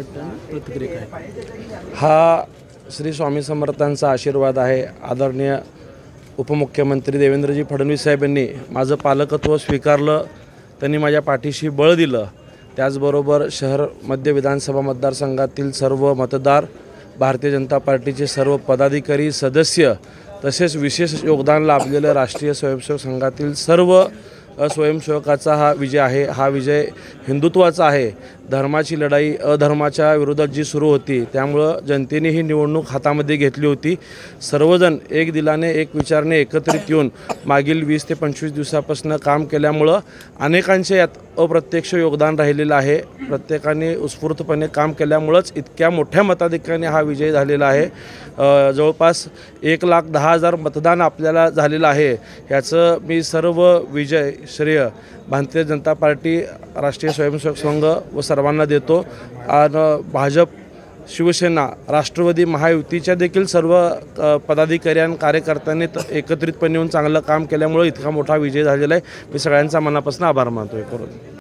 प्रतिक्रिया काय? हा श्री स्वामी समर्थांचा आशीर्वाद आहे। आदरणीय उपमुख्यमंत्री देवेंद्रजी फडणवीस साहेबांनी माझं पालकत्व स्वीकारलं, त्यांनी माझ्या पाठीशी बळ दिलं। त्याचबरोबर शहर मध्य विधानसभा मतदारसंघातील सर्व मतदार, भारतीय जनता पार्टीचे सर्व पदाधिकारी, सदस्य, तसेच विशेष योगदान लाभलेलं राष्ट्रीय स्वयंसेवक संघातील सर्व स्वयंसेवकाचा हा विजय आहे। हा विजय हिंदुत्वाचा आहे। धर्माची लढाई अधर्माच्या विरोधात जी सुरू होती, त्यामुळं जनतेने ही निवडणूक हातामध्ये घेतली होती। सर्वजण एक दिलाने एक विचाराने एकत्रित येऊन मागील 20 ते 25 दिवसापासून काम केल्यामुळं अनेकांचे यात अप्रत्यक्ष योगदान राहिलेलं आहे। प्रत्येकाने उत्स्फूर्तपणे काम केल्यामुळंच इतक्या मोठ्या मताधिक्याने हा विजय झालेला आहे। जवळपास 1,10,000 मतदान आपल्याला झालेलं आहे। याचं मी सर्व विजय श्रेय भारतीय जनता पार्टी, राष्ट्रीय स्वयंसेवक संघ व सर्वांना देतो। आणि भाजप, शिवसेना, राष्ट्रवादी महायुतीच्या देखील सर्व पदाधिकारी आणि कार्यकर्त्यांनी एकत्रितपणे येऊन चांगलं काम केल्यामुळे इतका मोठा विजय झालेला आहे। मी सगळ्यांचा मनापासून आभार मानतोय।